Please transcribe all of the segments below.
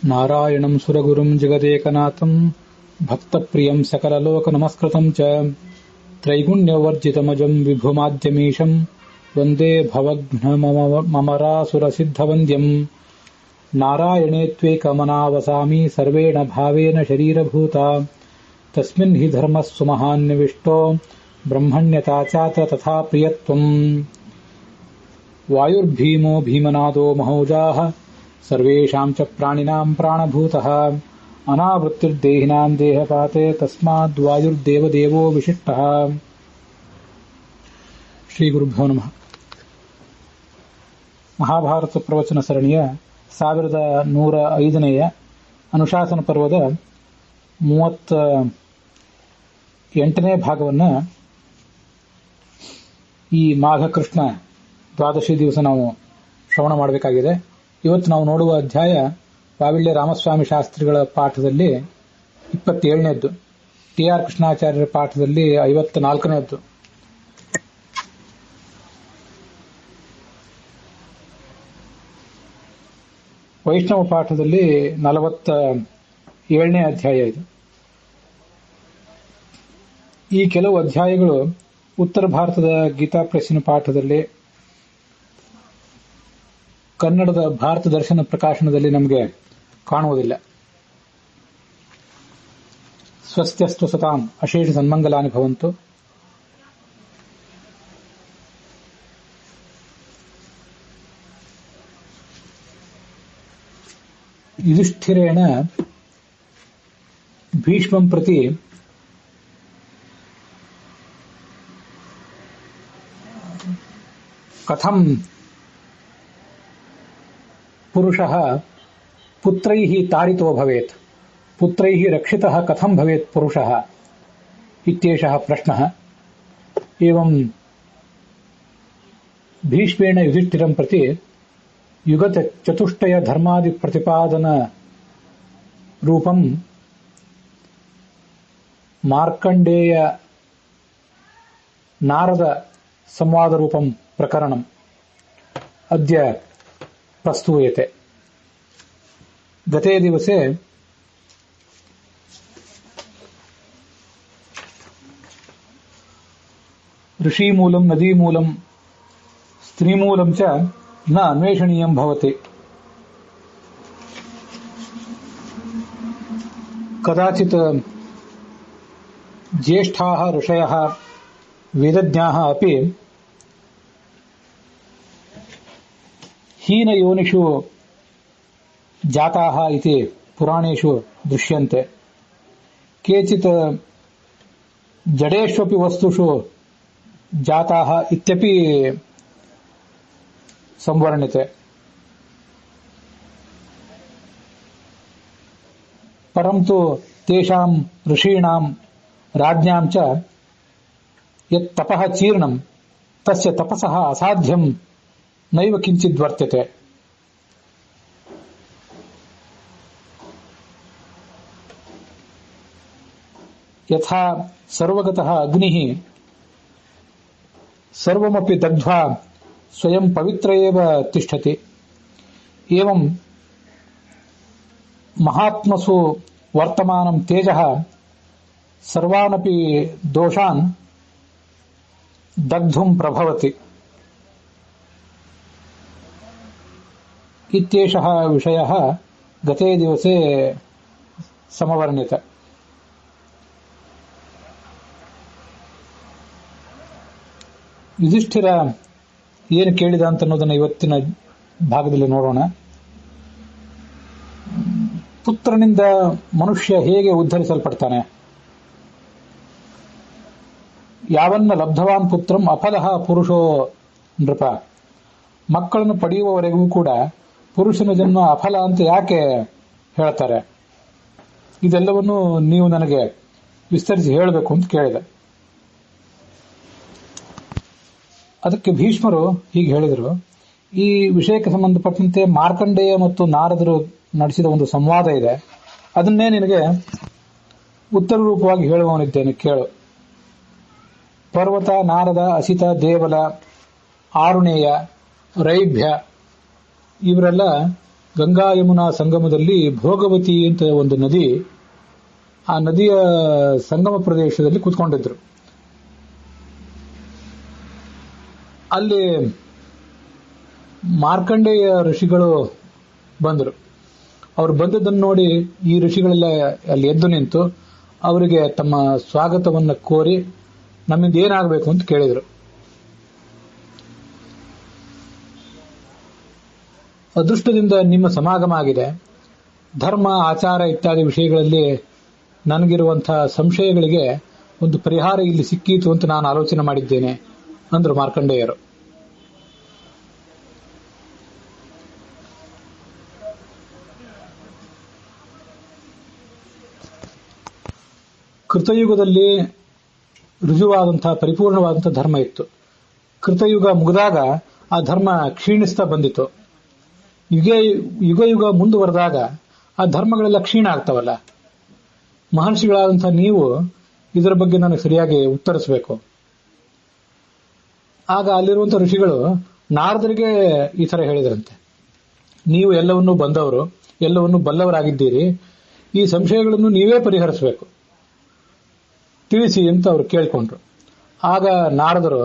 ನಾರಾಯಣಂ ಸುರಗುರುಂ ಜಗದೇಕನಾಥಂ ಭಕ್ತಪ್ರಿಯಂ ಸಕಲಲೋಕನಮಸ್ಕೃತಂ ಚ ತ್ರೈಗುಣ್ಯವರ್ಜಿತಮಜಂ ವಿಭುಮಾದ್ಯಮೀಶಂ ವಂದೇ ಭವಘ್ನಮಮರಾಸುರಸಿದ್ಧವಂದ್ಯಂ ನಾರಾಯಣೇ ತ್ವೇಕಮನಾವಸಾಮಿ ಸರ್ವೇಣ ಭಾವೇನ ಶರೀರಭೂತ ತಸ್ಮಿನ್ ಹಿ ಧರ್ಮಸ್ಸು ಮಹಾನ್ಯವಿಷ್ಟೋ ಬ್ರಹ್ಮಣ್ಯತಾ ಚಾತ್ರ ತಥಾ ಪ್ರಿಯತ್ವಂ ವಾಯುರ್ಭೀಮೋ ಭೀಮನಾದೋ ಮಹೋಜಾಃ ಸರ್ವೇಷಾಂ ಚ ಪ್ರಾಣಿನಾಂ ಪ್ರಾಣಭೂತಃ ಅನಾವೃತ್ತಿರ್ದೇಹಿನಾಂ ದೇಹಪಾತೆ ತಸ್ಮಾದ್ ವಾಯುರ್ದೇವದೇವೋ ವಿಶಿಷ್ಟಃ. ಶ್ರೀ ಗುರುಭ್ಯೋ ನಮಃ. ಮಹಾಭಾರತ ಪ್ರವಚನ ಸರಣಿಯ 1105ನೇಯ ಅನುಶಾಸನ ಪರ್ವದ 38ನೇ ಭಾಗವನ್ನು ಈ ಮಾಘ ಕೃಷ್ಣ ದ್ವಾದಶಿ ದಿವಸ ನಾವು ಶ್ರವಣ ಮಾಡಬೇಕಾಗಿದೆ. ಇವತ್ತು ನಾವು ನೋಡುವ ಅಧ್ಯಾಯ ವಾವಿಳ್ಯ ರಾಮಸ್ವಾಮಿ ಶಾಸ್ತ್ರಿಗಳ ಪಾಠದಲ್ಲಿ 27ನೇದ್ದು, ಟಿ ಆರ್ ಕೃಷ್ಣಾಚಾರ್ಯರ ಪಾಠದಲ್ಲಿ 54ನೇದ್ದು. ವೈಷ್ಣವ ಪಾಠದಲ್ಲಿ 47ನೇ ಅಧ್ಯಾಯ ಇದು. ಈ ಕೆಲವು ಅಧ್ಯಾಯಗಳು ಉತ್ತರ ಭಾರತದ ಗೀತಾ ಪ್ರೆಸ್ಸಿನ ಪಾಠದಲ್ಲಿ, ಕನ್ನಡದ ಭಾರತ ದರ್ಶನ ಪ್ರಕಾಶನದಲ್ಲಿ ನಮಗೆ ಕಾಣುವುದಿಲ್ಲ. ಸ್ವಸ್ತ್ಯಸ್ತು ಸತಾಂ ಅಶೇಷ ಸನ್ಮಂಗಲಾನಿ ಭವಂತು. ಯುಧಿಷ್ಠಿರೇಣ ಭೀಷ್ಮಂ ಪ್ರತಿ ಕಥಂ ಪುರುಷಃ ಪುತ್ರೈಃ ತಾಡಿತೋ ಭವೇತ್, ಪುತ್ರೈಃ ರಕ್ಷಿತಃ ಕಥಂ ಭವೇತ್ ಪುರುಷಃ ಇತ್ಯೇಷಃ ಪ್ರಶ್ನಃ. ಏವಂ ಭೀಷ್ಮೇಣ ಯುಧಿಷ್ಠಿರಂ ಪ್ರತಿ ಯುಗತ ಚತುಷ್ಟಯ ಧರ್ಮಾದಿ ಪ್ರತಿಪಾದನ ರೂಪಂ ಮಾರ್ಕಂಡೇಯ ನಾರದ ಸಂವಾದ ರೂಪಂ ಪ್ರಕರಣಂ ಅದ್ಯ ಪ್ರಸ್ತೂಯತೆ. ಗತೇ ದಿವಸೆ ಋಷಿಮೂಲಂ ನದೀಮೂಲಂ ಸ್ತ್ರೀಮೂಲಂ ಚ ನ ಅನ್ವೇಷಣೀಯಂ ಭವತಿ. ಕದಾಚಿತ್ ಜ್ಯೇಷ್ಠಾಃ ಋಷಯಃ ವೇದಜ್ಞಾಃ ಅಪಿ ಹೀನಯೋನಿಷು ಜಾತಾಃ ಇತಿ ಪುರಾಣೇಷು ದೃಶ್ಯಂತೆ. ಕೇಚಿತ್ ಜಡೇಷ್ವಪಿ ವಸ್ತುಷು ಜಾತಾಃ ಇತ್ಯಪಿ ಸಂವರ್ಣ್ಯತೆ. ಪರಂತು ತೇಷಾಂ ಋಷೀಣಾಂ ರಾಜ್ಞಾಂ ಚ ಯತ್ ತಪಃ ಚೀರ್ಣಂ ತಸ್ಯ ತಪಸಃ ಅಸಾಧ್ಯಂ ನೈವ ಕಿಂಚಿದ್ ವರ್ತತೆ. ಯಥಾ ಸರ್ವಗತಃ ಅಗ್ನಿಃ ಸರ್ವಮಪಿ ದಗ್ಧ್ವಾ ಸ್ವಯಂ ಪವಿತ್ರ ಏವ ತಿಷ್ಠತಿ. ಏವಂ ಮಹಾತ್ಮಸು ವರ್ತಮಾನಂ ತೇಜಃ ಸರ್ವಾನಪಿ ದೋಷಾನ್ ದಗ್ಧುಂ ಪ್ರಭವತಿ. ಇತ್ಯೇಷಃ ವಿಷಯಃ ಗತೇ ದಿವಸೆ ಸಮವರ್ಣಿತ. ಯುಧಿಷ್ಠಿರ ಏನು ಕೇಳಿದ ಅಂತ ಅನ್ನೋದನ್ನು ಇವತ್ತಿನ ಭಾಗದಲ್ಲಿ ನೋಡೋಣ. ಪುತ್ರನಿಂದ ಮನುಷ್ಯ ಹೇಗೆ ಉದ್ಧರಿಸಲ್ಪಡ್ತಾನೆ? ಯಾವನ್ನ ಲಬ್ಧವಾನ್ ಪುತ್ರಂ ಅಫಲಃ ಪುರುಷೋ ನೃಪ. ಮಕ್ಕಳನ್ನು ಪಡೆಯುವವರೆಗೂ ಕೂಡ ಪುರುಷನ ಜನ್ಮ ಅಫಲ ಅಂತ ಯಾಕೆ ಹೇಳ್ತಾರೆ? ಇದೆಲ್ಲವನ್ನು ನೀವು ನನಗೆ ವಿಸ್ತರಿಸಿ ಹೇಳಬೇಕು ಅಂತ ಕೇಳಿದೆ. ಅದಕ್ಕೆ ಭೀಷ್ಮರು ಹೀಗೆ ಹೇಳಿದರು. ಈ ವಿಷಯಕ್ಕೆ ಸಂಬಂಧಪಟ್ಟಂತೆ ಮಾರ್ಕಂಡೇಯ ಮತ್ತು ನಾರದರು ನಡೆಸಿದ ಒಂದು ಸಂವಾದ ಇದೆ. ಅದನ್ನೇ ನಿನಗೆ ಉತ್ತರ ರೂಪವಾಗಿ ಹೇಳುವವನಿದ್ದೇನೆ, ಕೇಳು. ಪರ್ವತ, ನಾರದ, ಅಸಿತ, ದೇವಲ, ಆರುಣೇಯ, ರೈಭ್ಯ ಇವರೆಲ್ಲ ಗಂಗಾ ಯಮುನಾ ಸಂಗಮದಲ್ಲಿ ಭೋಗವತಿ ಅಂತ ಒಂದು ನದಿ, ಆ ನದಿಯ ಸಂಗಮ ಪ್ರದೇಶದಲ್ಲಿ ಕೂತ್ಕೊಂಡಿದ್ರು. ಅಲ್ಲಿ ಮಾರ್ಕಂಡೇಯ ಋಷಿಗಳು ಬಂದರು. ಅವರು ಬಂದದ್ದನ್ನು ನೋಡಿ ಈ ಋಷಿಗಳೆಲ್ಲ ಅಲ್ಲಿ ಎದ್ದು ನಿಂತು ಅವರಿಗೆ ತಮ್ಮ ಸ್ವಾಗತವನ್ನು ಕೋರಿ ನಮ್ಮಿಂದ ಏನಾಗಬೇಕು ಅಂತ ಕೇಳಿದರು. ಅದೃಷ್ಟದಿಂದ ನಿಮ್ಮ ಸಮಾಗಮ ಆಗಿದೆ. ಧರ್ಮ, ಆಚಾರ ಇತ್ಯಾದಿ ವಿಷಯಗಳಲ್ಲಿ ನನಗಿರುವಂತಹ ಸಂಶಯಗಳಿಗೆ ಒಂದು ಪರಿಹಾರ ಇಲ್ಲಿ ಸಿಕ್ಕೀತು ಅಂತ ನಾನು ಆಲೋಚನೆ ಮಾಡಿದ್ದೇನೆ ಅಂದ್ರು ಮಾರ್ಕಂಡೇಯರು. ಕೃತಯುಗದಲ್ಲಿ ರುಜುವಾದಂತಹ ಪರಿಪೂರ್ಣವಾದಂತಹ ಧರ್ಮ ಇತ್ತು. ಕೃತಯುಗ ಮುಗಿದಾಗ ಆ ಧರ್ಮ ಕ್ಷೀಣಿಸ್ತಾ ಬಂದಿತು. ಯುಗ ಯುಗ ಮುಂದುವರೆದಾಗ ಆ ಧರ್ಮಗಳೆಲ್ಲ ಕ್ಷೀಣ ಆಗ್ತಾವಲ್ಲ. ಮಹರ್ಷಿಗಳಾದಂತಹ ನೀವು ಇದರ ಬಗ್ಗೆ ನನಗೆ ಸರಿಯಾಗಿ ಉತ್ತರಿಸಬೇಕು. ಆಗ ಅಲ್ಲಿರುವಂತಹ ಋಷಿಗಳು ನಾರದರಿಗೆ ಈ ತರ ಹೇಳಿದ್ರಂತೆ, ನೀವು ಎಲ್ಲವನ್ನೂ ಬಂದವರು, ಎಲ್ಲವನ್ನೂ ಬಲ್ಲವರಾಗಿದ್ದೀರಿ, ಈ ಸಂಶಯಗಳನ್ನು ನೀವೇ ಪರಿಹರಿಸಬೇಕು, ತಿಳಿಸಿ ಅಂತ ಅವರು ಕೇಳಿಕೊಂಡ್ರು. ಆಗ ನಾರದರು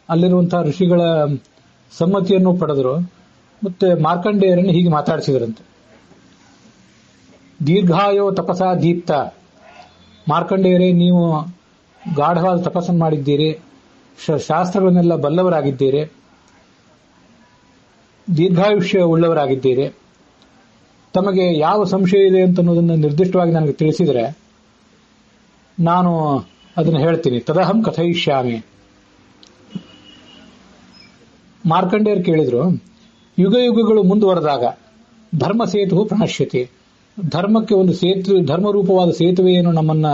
ಅಲ್ಲಿರುವಂತಹ ಋಷಿಗಳ ಸಮ್ಮತಿಯನ್ನು ಪಡೆದರು. ಮತ್ತೆ ಮಾರ್ಕಂಡೇಯರನ್ನು ಹೀಗೆ ಮಾತಾಡಿಸಿದ್ರಂತೆ. ದೀರ್ಘಾಯೋ ತಪಸಾ ದೀಪ್ತ, ಮಾರ್ಕಂಡೇಯರೇ, ನೀವು ಗಾಢವಾದ ತಪಸ್ಸನ್ನು ಮಾಡಿದ್ದೀರಿ, ಶಾಸ್ತ್ರಗಳನ್ನೆಲ್ಲ ಬಲ್ಲವರಾಗಿದ್ದೀರಿ, ದೀರ್ಘಾಯುಷ್ಯ ಉಳ್ಳವರಾಗಿದ್ದೀರಿ. ತಮಗೆ ಯಾವ ಸಂಶಯ ಇದೆ ಅಂತ ಅನ್ನೋದನ್ನು ನಿರ್ದಿಷ್ಟವಾಗಿ ನನಗೆ ತಿಳಿಸಿದರೆ ನಾನು ಅದನ್ನು ಹೇಳ್ತೀನಿ. ತದಹಂ ಕಥಯಿಷ್ಯಾಮಿ. ಮಾರ್ಕಂಡೇಯರು ಕೇಳಿದ್ರು, ಯುಗ ಯುಗಗಳು ಮುಂದುವರೆದಾಗ ಧರ್ಮ ಸೇತು ಪ್ರಣಶ್ಯತಿ, ಧರ್ಮಕ್ಕೆ ಒಂದು ಧರ್ಮರೂಪವಾದ ಸೇತುವೆಯನ್ನು ನಮ್ಮನ್ನ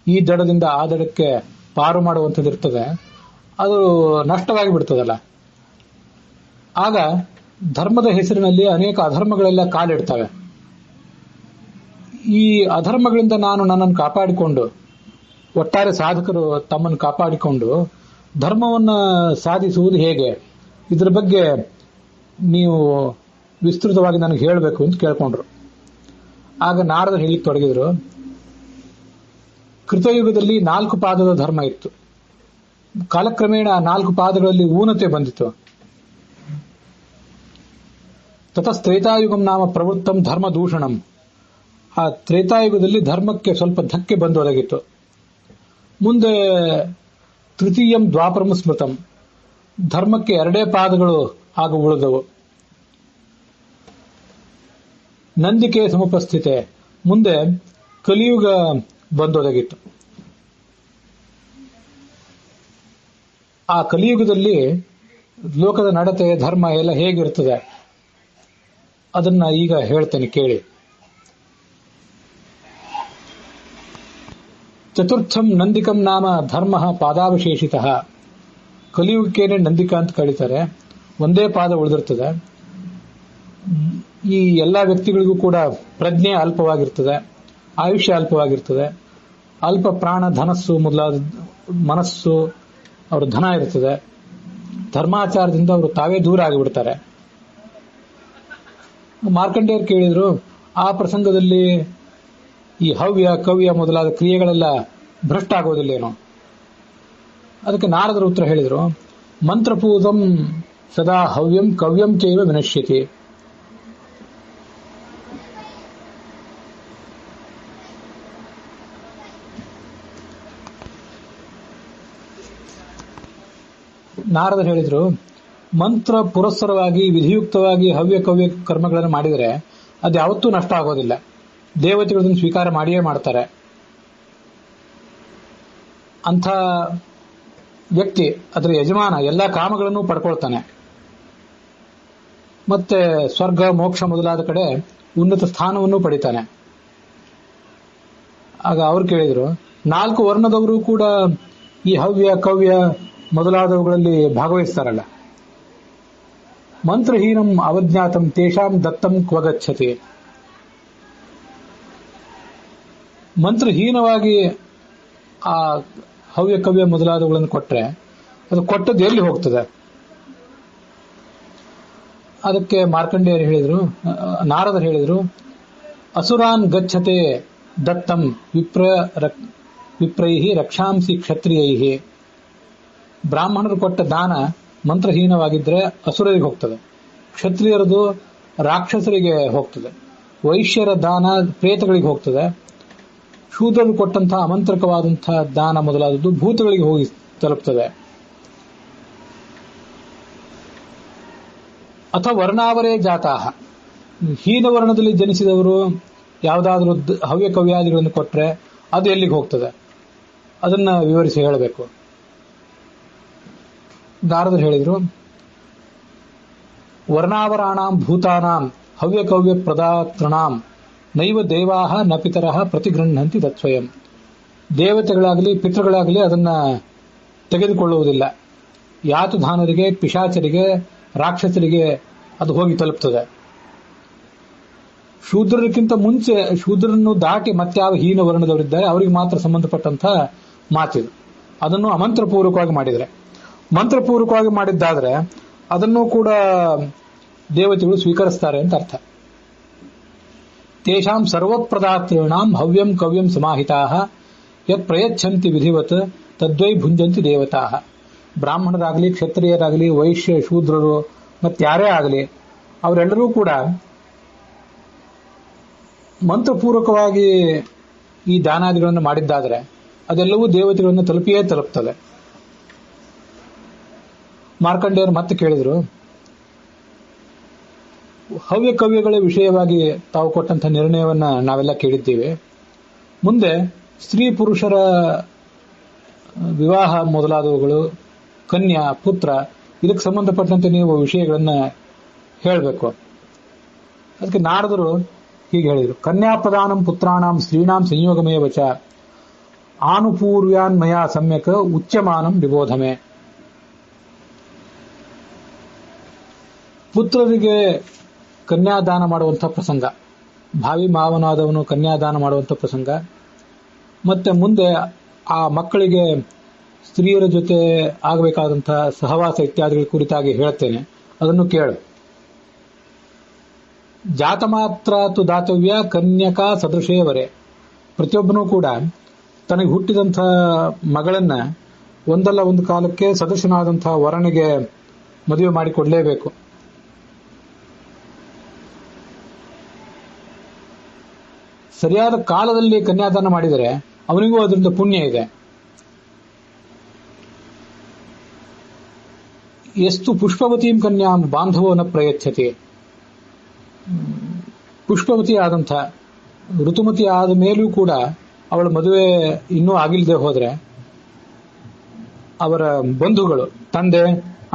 ಈ ದಡದಿಂದ ಆ ದಡಕ್ಕೆ ಪಾರು ಮಾಡುವಂಥದ್ದು ಇರ್ತದೆ, ಅದು ನಷ್ಟವಾಗಿ ಬಿಡ್ತದಲ್ಲ. ಆಗ ಧರ್ಮದ ಹೆಸರಿನಲ್ಲಿ ಅನೇಕ ಅಧರ್ಮಗಳೆಲ್ಲ ಕಾಲಿಡ್ತವೆ. ಈ ಅಧರ್ಮಗಳಿಂದ ನನ್ನನ್ನು ಕಾಪಾಡಿಕೊಂಡು, ಒಟ್ಟಾರೆ ಸಾಧಕರು ತಮ್ಮನ್ನು ಕಾಪಾಡಿಕೊಂಡು ಧರ್ಮವನ್ನು ಸಾಧಿಸುವುದು ಹೇಗೆ, ಇದರ ಬಗ್ಗೆ ನೀವು ವಿಸ್ತೃತವಾಗಿ ನನಗೆ ಹೇಳಬೇಕು ಅಂತ ಕೇಳ್ಕೊಂಡ್ರು. ಆಗ ನಾರದರು ಹೇಳಿಕ್ ತೊಡಗಿದ್ರು, ಕೃತಯುಗದಲ್ಲಿ 4 ಪಾದದ ಧರ್ಮ ಇತ್ತು. ಕಾಲಕ್ರಮೇಣ 4 ಪಾದಗಳಲ್ಲಿ ಊನತೆ ಬಂದಿತು. ತತಸ್ತ್ರೇತಾಯುಗಂ ನಾಮ ಪ್ರವೃತ್ತಂ ಧರ್ಮ ದೂಷಣಂ. ಆ ತ್ರೇತಾಯುಗದಲ್ಲಿ ಧರ್ಮಕ್ಕೆ ಸ್ವಲ್ಪ ಧಕ್ಕೆ ಬಂದು ಒದಗಿತ್ತು. ಮುಂದೆ ತೃತೀಯಂ ದ್ವಾಪರಂ ಸ್ಮೃತಂ, ಧರ್ಮಕ್ಕೆ 2 ಪಾದಗಳು ಆಗ ಉಳಿದವು. ನಂದಿಕೆ ಸಮುಪಸ್ಥಿತೆ, ಮುಂದೆ ಕಲಿಯುಗ ಬಂದೊದಗಿತ್ತು. ಆ ಕಲಿಯುಗದಲ್ಲಿ ಲೋಕದ ನಡತೆ, ಧರ್ಮ ಎಲ್ಲ ಹೇಗಿರ್ತದೆ ಅದನ್ನ ಈಗ ಹೇಳ್ತೇನೆ ಕೇಳಿ. ಚತುರ್ಥಂ ನಂದಿಕಂ ನಾಮ ಧರ್ಮ ಪಾದಾವಶೇಷಿತ. ಕಲಿಯುಗಕ್ಕೇನೆ ನಂದಿಕ ಅಂತ ಕರೀತಾರೆ, ಒಂದೇ ಪಾದ ಉಳಿದಿರ್ತದೆ. ಈ ಎಲ್ಲಾ ವ್ಯಕ್ತಿಗಳಿಗೂ ಕೂಡ ಪ್ರಜ್ಞೆ ಅಲ್ಪವಾಗಿರ್ತದೆ, ಆಯುಷ್ಯ ಅಲ್ಪವಾಗಿರ್ತದೆ, ಅಲ್ಪ ಪ್ರಾಣ, ಧನಸ್ಸು ಮೊದಲಾದ ಮನಸ್ಸು, ಅವರ ಧನ ಇರ್ತದೆ. ಧರ್ಮಾಚಾರದಿಂದ ಅವರು ತಾವೇ ದೂರ ಆಗಿಬಿಡ್ತಾರೆ. ಮಾರ್ಕಂಡೇಯರು ಕೇಳಿದ್ರು, ಆ ಪ್ರಸಂಗದಲ್ಲಿ ಈ ಹವ್ಯ ಕವ್ಯ ಮೊದಲಾದ ಕ್ರಿಯೆಗಳೆಲ್ಲ ಭ್ರಷ್ಟ ಆಗೋದಿಲ್ಲೇನೋ? ಅದಕ್ಕೆ ನಾರದರು ಉತ್ತರ ಹೇಳಿದ್ರು, ಮಂತ್ರಪೂತಂ ಸದಾ ಹವ್ಯಂ ಕವ್ಯಂ ಚೈವ ವಿನಶ್ಯತಿ. ನಾರದರು ಹೇಳಿದ್ರು, ಮಂತ್ರ ಪುರಸ್ಸರವಾಗಿ ವಿಧಿಯುಕ್ತವಾಗಿ ಹವ್ಯ ಕವ್ಯ ಕರ್ಮಗಳನ್ನು ಮಾಡಿದರೆ ಅದು ಯಾವತ್ತೂ ನಷ್ಟ ಆಗೋದಿಲ್ಲ. ದೇವತೆಗಳನ್ನು ಸ್ವೀಕಾರ ಮಾಡಿಯೇ ಮಾಡ್ತಾರೆ. ಅಂಥ ವ್ಯಕ್ತಿ, ಅದರ ಯಜಮಾನ, ಎಲ್ಲ ಕಾಮಗಳನ್ನು ಪಡ್ಕೊಳ್ತಾನೆ. ಮತ್ತೆ ಸ್ವರ್ಗ ಮೋಕ್ಷ ಮೊದಲಾದ ಕಡೆ ಉನ್ನತ ಸ್ಥಾನವನ್ನು ಪಡಿತಾನೆ. ಆಗ ಅವ್ರು ಕೇಳಿದ್ರು, 4 ವರ್ಣದವರು ಕೂಡ ಈ ಹವ್ಯ ಕವ್ಯ ಮೊದಲಾದವುಗಳಲ್ಲಿ ಭಾಗವಹಿಸ್ತಾರಲ್ಲ, ಮಂತ್ರಹೀನಂ ಅವಜ್ಞಾತಂ ತೇಷಾಂ ದತ್ತಂ ಕ್ವಗಚ್ಚತಿ. ಮಂತ್ರಹೀನವಾಗಿ ಆ ಹವ್ಯ ಕವ್ಯ ಮೊದಲಾದವುಗಳನ್ನು ಕೊಟ್ರೆ ಅದು ಕೊಟ್ಟದ್ದು ಎಲ್ಲಿ ಹೋಗ್ತದೆ? ಅದಕ್ಕೆ ಮಾರ್ಕಂಡೇಯರು ಹೇಳಿದ್ರು, ನಾರದರು ಹೇಳಿದ್ರು, ಅಸುರಾನ್ ಗಚ್ಚತೆ ದತ್ತಂ ವಿಪ್ರೈಹಿ ರಕ್ಷಾಂಸಿ ಕ್ಷತ್ರಿಯೈಹಿ. ಬ್ರಾಹ್ಮಣರು ಕೊಟ್ಟ ದಾನ ಮಂತ್ರಹೀನವಾಗಿದ್ರೆ ಅಸುರರಿಗೆ ಹೋಗ್ತದೆ, ಕ್ಷತ್ರಿಯರದು ರಾಕ್ಷಸರಿಗೆ ಹೋಗ್ತದೆ, ವೈಶ್ಯರ ದಾನ ಪ್ರೇತಗಳಿಗೆ ಹೋಗ್ತದೆ, ಶೂದ್ರರು ಕೊಟ್ಟಂತಹ ಅಮಂತ್ರಕವಾದಂತಹ ದಾನ ಮೊದಲಾದದ್ದು ಭೂತಗಳಿಗೆ ಹೋಗಿ ತಲುಪ್ತದೆ. ಅಥವಾ ವರ್ಣಾವರೇ ಜಾತಾಹ, ಹೀನ ವರ್ಣದಲ್ಲಿ ಜನಿಸಿದವರು ಯಾವುದಾದ್ರೂ ಹವ್ಯ ಕವ್ಯಾದಿಗಳನ್ನು ಕೊಟ್ರೆ ಅದು ಎಲ್ಲಿಗೆ ಹೋಗ್ತದೆ, ಅದನ್ನ ವಿವರಿಸಿ ಹೇಳಬೇಕು. ನಾರದರು ಹೇಳಿದ್ರು, ವರ್ಣಾವರಾಣಾಂ ಭೂತಾನಾಂ ಹವ್ಯ ಕವ್ಯ ಪ್ರದಾತೃಣಾಂ ನೈವ ದೇವಾಹ ನ ಪಿತರಃ ಪ್ರತಿಗೃಹಂತಿ ತತ್ಸ್ವಯಂ. ದೇವತೆಗಳಾಗಲಿ ಪಿತೃಗಳಾಗಲಿ ಅದನ್ನ ತೆಗೆದುಕೊಳ್ಳುವುದಿಲ್ಲ. ಯಾತುಧಾನರಿಗೆ, ಪಿಶಾಚರಿಗೆ, ರಾಕ್ಷಸರಿಗೆ ಅದು ಹೋಗಿ ತಲುಪ್ತದೆ. ಶೂದ್ರರಿಗಿಂತ ಮುಂಚೆ, ಶೂದ್ರರನ್ನು ದಾಟಿ ಮತ್ಯಾವ ಹೀನ ವರ್ಣದವರಿದ್ದಾರೆ ಅವರಿಗೆ ಮಾತ್ರ ಸಂಬಂಧಪಟ್ಟಂತಹ ಮಾತಿದು. ಅದನ್ನು ಅಮಂತ್ರಪೂರ್ವಕವಾಗಿ ಮಾಡಿದರೆ, ಮಂತ್ರಪೂರ್ವಕವಾಗಿ ಮಾಡಿದ್ದಾದ್ರೆ ಅದನ್ನು ಕೂಡ ದೇವತೆಗಳು ಸ್ವೀಕರಿಸ್ತಾರೆ ಅಂತ ಅರ್ಥ. ತೇಷಾಂ ಸರ್ವಪ್ರದಾತॄಣಾಂ ಹವ್ಯಂ ಕವ್ಯಂ ಸಮಾಹಿತಾಃ ಯತ್ ಪ್ರಯಚ್ಛಂತಿ ವಿಧಿವತ್ ತದ್ವೈ ಭುಂಜಂತಿ ದೇವತಾಃ. ಬ್ರಾಹ್ಮಣರಾಗಲಿ, ಕ್ಷತ್ರಿಯರಾಗಲಿ, ವೈಶ್ಯ, ಶೂದ್ರರು ಮತ್ತಾರೇ ಆಗಲಿ ಅವರೆಲ್ಲರೂ ಕೂಡ ಮಂತ್ರಪೂರ್ವಕವಾಗಿ ಈ ದಾನಾದಿಗಳನ್ನು ಮಾಡಿದ್ದಾದರೆ ಅದೆಲ್ಲವೂ ದೇವತೆಗಳನ್ನು ತಲುಪಿಯೇ ತಲುಪ್ತದೆ. ಮಾರ್ಕಂಡೇಯರು ಮತ್ತೆ ಕೇಳಿದ್ರು, ಹವ್ಯ ಕವ್ಯಗಳ ವಿಷಯವಾಗಿ ತಾವು ಕೊಟ್ಟಂತಹ ನಿರ್ಣಯವನ್ನ ನಾವೆಲ್ಲ ಕೇಳಿದ್ದೀವಿ. ಮುಂದೆ ಸ್ತ್ರೀ ಪುರುಷರ ವಿವಾಹ ಮೊದಲಾದವುಗಳು, ಕನ್ಯಾ, ಪುತ್ರ, ಇದಕ್ಕೆ ಸಂಬಂಧಪಟ್ಟಂತೆ ನೀವು ವಿಷಯಗಳನ್ನ ಹೇಳಬೇಕು. ಅದಕ್ಕೆ ನಾರದರು ಹೀಗೆ ಹೇಳಿದರು, ಕನ್ಯಾಪ್ರದಾನಂ ಪುತ್ರಾಣಾಂ ಸ್ತ್ರೀಣಾಂ ಸಂಯೋಗಮೇವ ಚ ಆನುಪೂರ್ವ್ಯಾನ್ ಮಯಾ ಸಮ್ಯಕ್ ಉಚ್ಯಮಾನಂ ವಿಬೋಧಮೆ. ಪುತ್ರರಿಗೆ ಕನ್ಯಾದಾನ ಮಾಡುವಂತಹ ಪ್ರಸಂಗ, ಭಾವಿ ಮಾವನಾದವನು ಕನ್ಯಾದಾನ ಮಾಡುವಂತಹ ಪ್ರಸಂಗ, ಮತ್ತೆ ಮುಂದೆ ಆ ಮಕ್ಕಳಿಗೆ ಸ್ತ್ರೀಯರ ಜೊತೆ ಆಗಬೇಕಾದಂತಹ ಸಹವಾಸ ಇತ್ಯಾದಿಗಳ ಕುರಿತಾಗಿ ಹೇಳ್ತೇನೆ, ಅದನ್ನು ಕೇಳು. ಜಾತ ಮಾತ್ರ ತು ದಾತವ್ಯ ಕನ್ಯಕಾ ಸದೃಶೇವರೆ. ಪ್ರತಿಯೊಬ್ಬನೂ ಕೂಡ ತನಗೆ ಹುಟ್ಟಿದಂತಹ ಮಗಳನ್ನ ಒಂದಲ್ಲ ಒಂದು ಕಾಲಕ್ಕೆ ಸದೃಶನಾದಂತಹ ವರನಿಗೆ ಮದುವೆ ಮಾಡಿಕೊಡ್ಲೇಬೇಕು. ಸರಿಯಾದ ಕಾಲದಲ್ಲಿ ಕನ್ಯಾದಾನ ಮಾಡಿದರೆ ಅವನಿಗೂ ಅದರಿಂದ ಪುಣ್ಯ ಇದೆ. ಎಷ್ಟು ಪುಷ್ಪವತೀಂ ಕನ್ಯಾಂ ಬಾಂಧವೋ ನ ಪ್ರಯಚ್ಛತಿ. ಪುಷ್ಪವತಿ ಆದಂಥ, ಋತುಮತಿ ಆದ ಮೇಲೂ ಕೂಡ ಅವಳ ಮದುವೆ ಇನ್ನೂ ಆಗಿಲ್ಲದೆ ಹೋದ್ರೆ ಅವರ ಬಂಧುಗಳು, ತಂದೆ,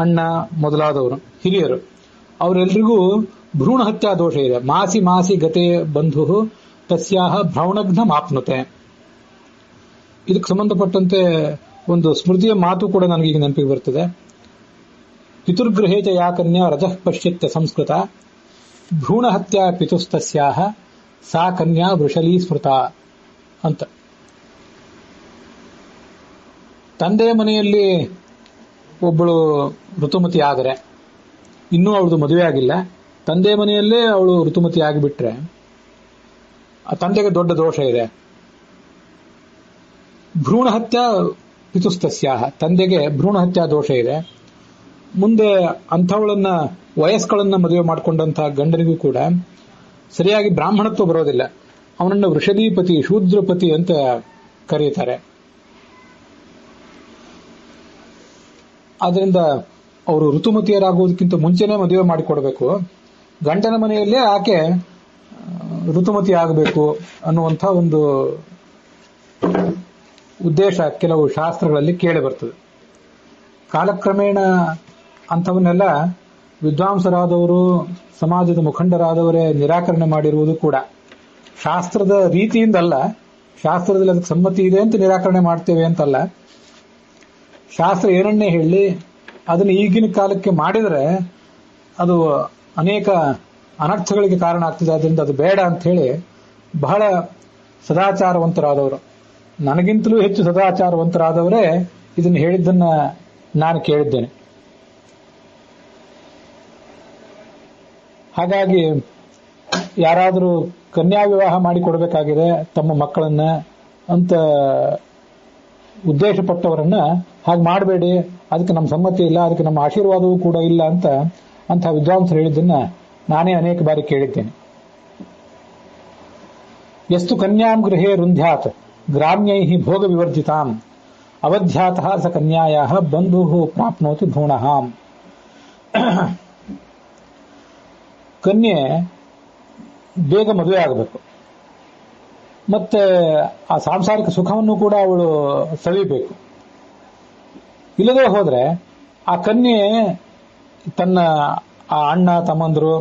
ಅಣ್ಣ ಮೊದಲಾದವರು, ಹಿರಿಯರು, ಅವರೆಲ್ಲರಿಗೂ ಭ್ರೂಣ ಹತ್ಯಾ ದೋಷ ಇದೆ. ಮಾಸಿ ಮಾಸಿ ಗತೆ ಬಂಧು ತಸ್ಯಾಹ ಭ್ರೌಣಘ್ನ ಮಾಪ್ನುತೆ. ಇದಕ್ಕೆ ಸಂಬಂಧಪಟ್ಟಂತೆ ಒಂದು ಸ್ಮೃತಿಯ ಮಾತು ಕೂಡ ನನಗೀಗ ನೆನಪಿಗೆ ಬರ್ತದೆ. ಪಿತುರ್ಗೃಹೇಚ ಯಾ ಕನ್ಯಾ ರಜಃ ಪಶ್ಯತ್ಯ ಸಂಸ್ಕೃತ ಭ್ರೂಣ ಹತ್ಯಾ ಪಿತುಸ್ತಸ್ಯಾಹ ಸಾ ಕನ್ಯಾ ವೃಷಲೀ ಸ್ಮೃತ ಅಂತ. ತಂದೆಯ ಮನೆಯಲ್ಲಿ ಒಬ್ಬಳು ಋತುಮತಿ ಆದರೆ, ಇನ್ನೂ ಅವಳದು ಮದುವೆ ಆಗಿಲ್ಲ, ತಂದೆ ಮನೆಯಲ್ಲೇ ಅವಳು ಋತುಮತಿ ಆಗಿಬಿಟ್ರೆ ಆ ತಂದೆಗೆ ದೊಡ್ಡ ದೋಷ ಇದೆ. ಭ್ರೂಣ ಹತ್ಯಾ ಪಿತುಸ್ತಸ್ಯಾಹ, ತಂದೆಗೆ ಭ್ರೂಣ ಹತ್ಯಾ ದೋಷ ಇದೆ. ಮುಂದೆ ಅಂಥವಳನ್ನ, ವಯಸ್ಕಳನ್ನ ಮದುವೆ ಮಾಡಿಕೊಂಡಂತಹ ಗಂಡನಿಗೂ ಕೂಡ ಸರಿಯಾಗಿ ಬ್ರಾಹ್ಮಣತ್ವ ಬರೋದಿಲ್ಲ. ಅವನನ್ನ ವೃಷಧೀಪತಿ, ಶೂದ್ರಪತಿ ಅಂತ ಕರೀತಾರೆ. ಆದ್ರಿಂದ ಅವರು ಋತುಮತಿಯರಾಗುವುದಕ್ಕಿಂತ ಮುಂಚೆನೇ ಮದುವೆ ಮಾಡಿಕೊಡ್ಬೇಕು. ಗಂಡನ ಮನೆಯಲ್ಲೇ ಆಕೆ ಋತುಮತಿ ಆಗಬೇಕು ಅನ್ನುವಂಥ ಒಂದು ಉದ್ದೇಶ ಕೆಲವು ಶಾಸ್ತ್ರಗಳಲ್ಲಿ ಕೇಳಿ ಬರ್ತದೆ. ಕಾಲಕ್ರಮೇಣ ಅಂಥವನ್ನೆಲ್ಲ ವಿದ್ವಾಂಸರಾದವರು, ಸಮಾಜದ ಮುಖಂಡರಾದವರೇ ನಿರಾಕರಣೆ ಮಾಡಿರುವುದು ಕೂಡ ಶಾಸ್ತ್ರದ ರೀತಿಯಿಂದಲ್ಲ. ಶಾಸ್ತ್ರದಲ್ಲಿ ಅದಕ್ಕೆ ಸಮ್ಮತಿ ಇದೆ ಅಂತ ನಿರಾಕರಣೆ ಮಾಡ್ತೇವೆ ಅಂತಲ್ಲ. ಶಾಸ್ತ್ರ ಏನನ್ನೇ ಹೇಳಿ ಅದನ್ನು ಈಗಿನ ಕಾಲಕ್ಕೆ ಮಾಡಿದರೆ ಅದು ಅನೇಕ ಅನರ್ಥಗಳಿಗೆ ಕಾರಣ ಆಗ್ತದೆ. ಅದರಿಂದ ಅದು ಬೇಡ ಅಂತ ಹೇಳಿ ಬಹಳ ಸದಾಚಾರವಂತರಾದವರು, ನನಗಿಂತಲೂ ಹೆಚ್ಚು ಸದಾಚಾರವಂತರಾದವರೇ ಇದನ್ನು ಹೇಳಿದ್ದನ್ನ ನಾನು ಕೇಳಿದ್ದೇನೆ. ಹಾಗಾಗಿ ಯಾರಾದರೂ ಕನ್ಯಾ ವಿವಾಹ ಮಾಡಿಕೊಡ್ಬೇಕಾಗಿದೆ ತಮ್ಮ ಮಕ್ಕಳನ್ನ ಅಂತ ಉದ್ದೇಶಪಟ್ಟವರನ್ನ ಹಾಗೆ ಮಾಡಬೇಡಿ, ಅದಕ್ಕೆ ನಮ್ಮ ಸಮ್ಮತಿ ಇಲ್ಲ, ಅದಕ್ಕೆ ನಮ್ಮ ಆಶೀರ್ವಾದವೂ ಕೂಡ ಇಲ್ಲ ಅಂತ ವಿದ್ವಾಂಸರು ಹೇಳಿದ್ದನ್ನ ನಾನೇ ಅನೇಕ ಬಾರಿ ಕೇಳಿದ್ದೇನೆ. ಯಸ್ತು ಕನ್ಯಾಂ ಗೃಹೇ ರುಂಧ್ಯಾತ್ ಗ್ರಾಮ್ಯೈ ಭೋಗ ವಿವರ್ಜಿತಾಂ ಅವಧ್ಯಾತಃ ಸ ಕನ್ಯಾಯಾಃ ಬಂಧುಃ ಪ್ರಾಪ್ನೋತಿ ಭ್ರೂಣಃ. ಕನ್ಯೆ ಬೇಗ ಮದುವೆ ಆಗಬೇಕು, ಮತ್ತೆ ಆ ಸಾಂಸಾರಿಕ ಸುಖವನ್ನು ಕೂಡ ಅವಳು ಸವಿಬೇಕು. ಇಲ್ಲದೆ ಹೋದ್ರೆ ಆ ಕನ್ಯೆ ತನ್ನ ಆ ಅಣ್ಣ ತಮ್ಮಂದರು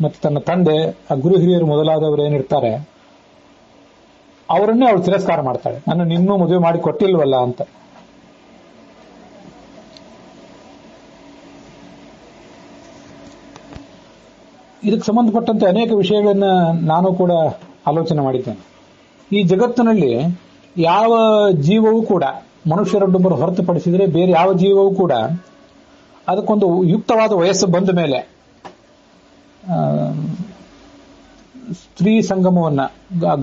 ಮತ್ತೆ ತನ್ನ ತಂದೆ, ಆ ಗುರು ಹಿರಿಯರು ಮೊದಲಾದವರು ಏನಿರ್ತಾರೆ ಅವರನ್ನೇ ಅವಳು ತಿರಸ್ಕಾರ ಮಾಡ್ತಾಳೆ, ನಾನು ನಿನ್ನೂ ಮದುವೆ ಮಾಡಿ ಕೊಟ್ಟಿಲ್ವಲ್ಲ ಅಂತ. ಇದಕ್ಕೆ ಸಂಬಂಧಪಟ್ಟಂತೆ ಅನೇಕ ವಿಷಯಗಳನ್ನ ನಾನು ಕೂಡ ಆಲೋಚನೆ ಮಾಡಿದ್ದೇನೆ. ಈ ಜಗತ್ತಿನಲ್ಲಿ ಯಾವ ಜೀವವೂ ಕೂಡ ಮನುಷ್ಯರೊಬ್ಬರು ಹೊರತುಪಡಿಸಿದರೆ ಬೇರೆ ಯಾವ ಜೀವವೂ ಕೂಡ ಅದಕ್ಕೊಂದು ಯುಕ್ತವಾದ ವಯಸ್ಸು ಬಂದ ಮೇಲೆ ಸ್ತ್ರೀ ಸಂಗಮವನ್ನ,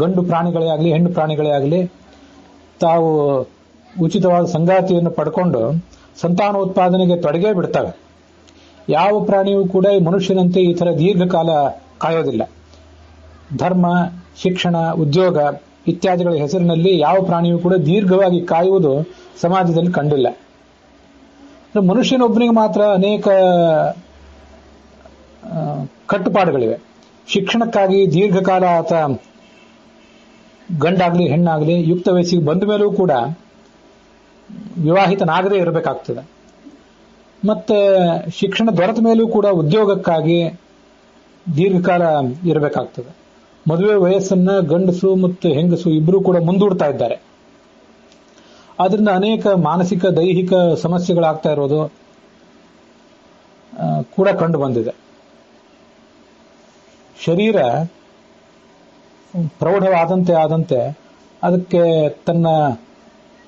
ಗಂಡು ಪ್ರಾಣಿಗಳೇ ಆಗಲಿ ಹೆಣ್ಣು ಪ್ರಾಣಿಗಳೇ ಆಗಲಿ, ತಾವು ಉಚಿತವಾದ ಸಂಗಾತಿಯನ್ನು ಪಡ್ಕೊಂಡು ಸಂತಾನೋತ್ಪಾದನೆಗೆ ತೊಡಗೇ ಬಿಡ್ತವೆ. ಯಾವ ಪ್ರಾಣಿಯೂ ಕೂಡ ಈ ಮನುಷ್ಯನಂತೆ ಈ ತರ ದೀರ್ಘಕಾಲ ಕಾಯೋದಿಲ್ಲ. ಧರ್ಮ, ಶಿಕ್ಷಣ, ಉದ್ಯೋಗ ಇತ್ಯಾದಿಗಳ ಹೆಸರಿನಲ್ಲಿ ಯಾವ ಪ್ರಾಣಿಯೂ ಕೂಡ ದೀರ್ಘವಾಗಿ ಕಾಯುವುದು ಸಮಾಜದಲ್ಲಿ ಕಂಡಿಲ್ಲ. ಮನುಷ್ಯನೊಬ್ಬನಿಗೆ ಮಾತ್ರ ಅನೇಕ ಕಟ್ಟುಪಾಡುಗಳಿವೆ. ಶಿಕ್ಷಣಕ್ಕಾಗಿ ದೀರ್ಘಕಾಲ ಆತ ಗಂಡಾಗ್ಲಿ ಹೆಣ್ಣಾಗ್ಲಿ ಯುಕ್ತ ವಯಸ್ಸಿಗೆ ಬಂದ ಮೇಲೂ ಕೂಡ ವಿವಾಹಿತನಾಗದೇ ಇರಬೇಕಾಗ್ತದೆ. ಮತ್ತೆ ಶಿಕ್ಷಣ ದೊರೆತ ಮೇಲೂ ಕೂಡ ಉದ್ಯೋಗಕ್ಕಾಗಿ ದೀರ್ಘಕಾಲ ಇರಬೇಕಾಗ್ತದೆ. ಮದುವೆ ವಯಸ್ಸನ್ನ ಗಂಡಸು ಮತ್ತು ಹೆಂಗಸು ಇಬ್ಬರೂ ಕೂಡ ಮುಂದೂಡ್ತಾ ಇದ್ದಾರೆ. ಆದ್ರಿಂದ ಅನೇಕ ಮಾನಸಿಕ ದೈಹಿಕ ಸಮಸ್ಯೆಗಳಾಗ್ತಾ ಇರೋದು ಕೂಡ ಕಂಡು ಬಂದಿದೆ. ಶರೀರ ಪ್ರೌಢವಾದಂತೆ ಅದಕ್ಕೆ ತನ್ನ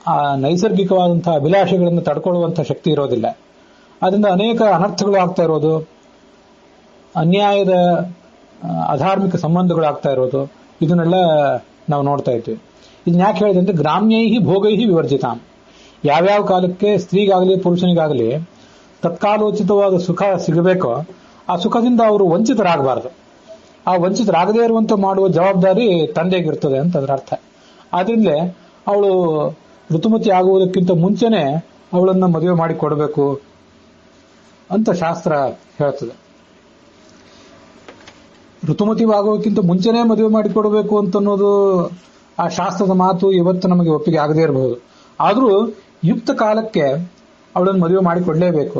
ಆ ನೈಸರ್ಗಿಕವಾದಂತಹ ಅಭಿಲಾಷೆಗಳನ್ನು ತಡ್ಕೊಳ್ಳುವಂತಹ ಶಕ್ತಿ ಇರೋದಿಲ್ಲ. ಅದರಿಂದ ಅನೇಕ ಅನರ್ಥಗಳು ಆಗ್ತಾ ಇರೋದು, ಅನ್ಯಾಯದ ಅಧಾರ್ಮಿಕ ಸಂಬಂಧಗಳು ಆಗ್ತಾ ಇರೋದು, ಇದನ್ನೆಲ್ಲ ನಾವು ನೋಡ್ತಾ ಇದ್ವಿ. ಇದನ್ನ ಯಾಕೆ ಹೇಳಿದೆ ಅಂದ್ರೆ ಗ್ರಾಮ್ಯೈಹಿ ಭೋಗೈಹಿ ವಿವರ್ಜಿತಾಂ. ಯಾವ್ಯಾವ ಕಾಲಕ್ಕೆ ಸ್ತ್ರೀಗಾಗಲಿ ಪುರುಷನಿಗಾಗಲಿ ತತ್ಕಾಲೋಚಿತವಾದ ಸುಖ ಸಿಗಬೇಕೋ ಆ ಸುಖದಿಂದ ಅವರು ವಂಚಿತರಾಗಬಾರದು. ಆ ವಂಚಿತರಾಗದೇ ಇರುವಂತೆ ಮಾಡುವ ಜವಾಬ್ದಾರಿ ತಂದೆಗಿರ್ತದೆ ಅಂತ ಅದರ ಅರ್ಥ. ಆದ್ರಿಂದಲೇ ಅವಳು ಋತುಮತಿ ಆಗುವುದಕ್ಕಿಂತ ಮುಂಚೆನೆ ಅವಳನ್ನ ಮದುವೆ ಮಾಡಿ ಕೊಡಬೇಕು ಅಂತ ಶಾಸ್ತ್ರ ಹೇಳ್ತದೆ. ಋತುಮತಿ ಆಗೋಕ್ಕಿಂತ ಮುಂಚೆನೇ ಮದುವೆ ಮಾಡಿಕೊಡಬೇಕು ಅಂತ ಅನ್ನೋದು ಆ ಶಾಸ್ತ್ರದ ಮಾತು ಇವತ್ತು ನಮಗೆ ಒಪ್ಪಿಗೆ ಆಗದೇ ಇರಬಹುದು. ಆದರೂ ಯುಕ್ತ ಕಾಲಕ್ಕೆ ಅವಳನ್ನು ಮದುವೆ ಮಾಡಿಕೊಡ್ಲೇಬೇಕು.